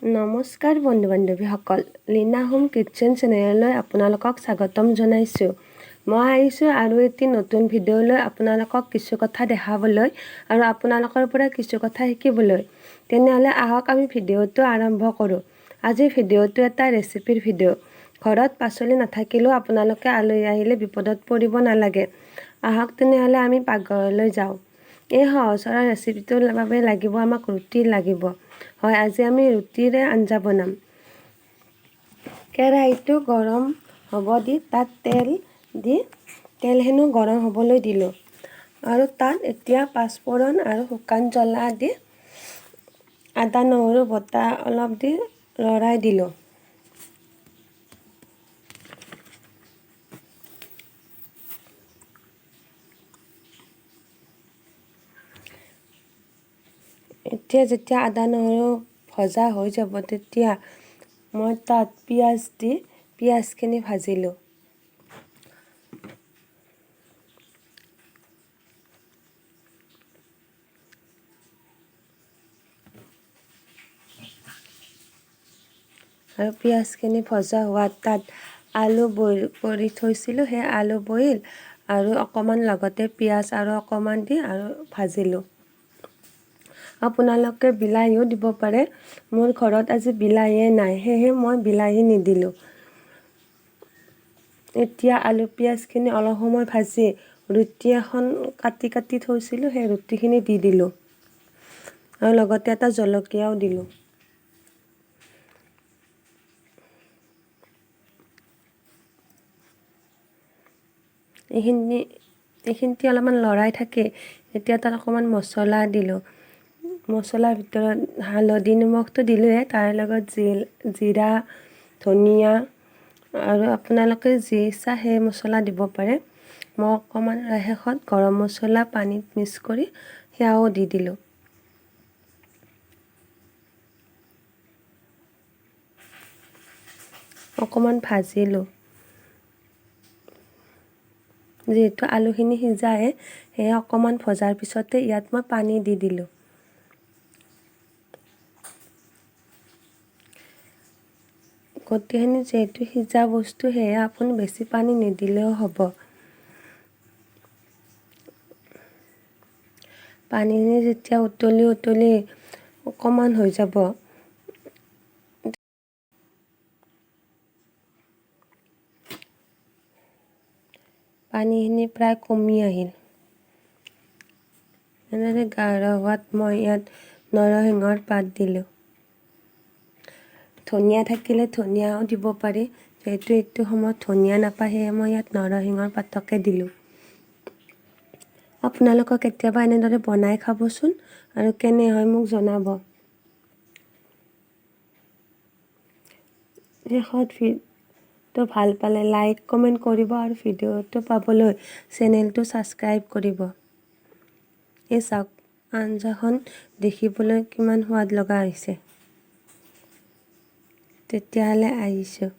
নমস্কাৰ বন্ধু বান্ধৱীসকল, Leena home kitchen চেনেললৈ আপোনালোকক স্বাগতম জনাইছোঁ। মই আহিছোঁ আৰু এটি নতুন ভিডিঅ'লৈ আপোনালোকক কিছু কথা দেখাবলৈ আৰু আপোনালোকৰ পৰা কিছু কথা শিকিবলৈ। তেনেহ'লে আহক আমি ভিডিঅ'টো আৰম্ভ কৰোঁ। আজিৰ ভিডিঅ'টো এটা ৰেচিপিৰ ভিডিঅ'। ঘৰত পাচলি নাথাকিলেও আপোনালোকে আলহী আহিলে বিপদত পৰিব নালাগে। আহক তেনেহ'লে আমি পাকঘৰলৈ যাওঁ। এই সহজ সৰল ৰেচিপিটোৰ বাবে লাগিব আমাক ৰুটি লাগিব। হয়, আজি আমি ৰুটিৰে আঞ্জা বনাম। কেৰাহীটো গৰম হ'ব দি তাত তেলখিনি গৰম হ'বলৈ দিলোঁ আৰু তাত এতিয়া পাঁচফোৰণ আৰু শুকান জ্বলা দি আদা নহৰু বটা অলপ দি লৰাই দিলোঁ। এতিয়া যেতিয়া আদা নহৰু ভজা হৈ যাব তেতিয়া মই তাত পিঁয়াজ দি পিঁয়াজখিনি ভাজিলোঁ। আৰু পিঁয়াজখিনি ভজা হোৱাত তাত আলু বইল কৰি থৈছিলোঁ, সেই আলু বইল আৰু অকণমান লগতে পিঁয়াজ আৰু অকণমান দি আৰু ভাজিলোঁ। আপোনালোকে বিলাহীও দিব পাৰে। মোৰ ঘৰত আজি বিলাহীয়ে নাই, সেয়েহে মই বিলাহী নিদিলোঁ। এতিয়া আলু পিঁয়াজখিনি অলপ সময় ভাজি ৰুটি এখন কাটি থৈছিলোঁ, সেই ৰুটিখিনি দি দিলোঁ আৰু লগতে এটা জলকীয়াও দিলোঁ। এইখিনি অলপমান লৰাই থাকে। এতিয়া তাত অকণমান মছলা দিলোঁ। মছলাৰ ভিতৰত হালধি নিমখটো দিলোঁৱে, তাৰ লগত জিৰা ধনিয়া আৰু আপোনালোকে যি ইচ্ছা সেই মছলা দিব পাৰে। মই অকণমান শেষত গৰম মছলা পানীত মিক্স কৰি সেয়াও দি দিলোঁ। অকণমান ভাজিলোঁ। যিহেতু আলুখিনি সিজায়, সেয়ে অকণমান ভজাৰ পিছতে ইয়াত মই পানী দি দিলোঁ। গোটেইখিনি যিহেতু সিজা বস্তু, সেয়ে আপুনি বেছি পানী নিদিলেও হ'ব। পানীখিনি যেতিয়া উতলি অকণমান হৈ যাব, পানীখিনি প্ৰায় কমি আহিল। এনেদৰে গাঢ় হোৱাত মই ইয়াত নৰসিংহৰ পাত দিলোঁ। ধনিয়া থাকিলে ধনিয়াও দিব পাৰি। যিহেতু এইটো সময়ত ধনিয়া নাপায়, সেয়ে মই ইয়াত নৰসিংহৰ পাতকে দিলোঁ। আপোনালোকক কেতিয়াবা এনেদৰে বনাই খাবচোন আৰু কেনে হয় মোক জনাব। শেষত ভিডিঅ'টো ভাল পালে লাইক কমেণ্ট কৰিব আৰু ভিডিঅ'টো পাবলৈ চেনেলটো ছাবস্ক্ৰাইব কৰিব। এই চাওক আঞ্জাখন দেখিবলৈ কিমান সোৱাদ লগা হৈছে। তেতিয়াহ'লে আহিছোঁ।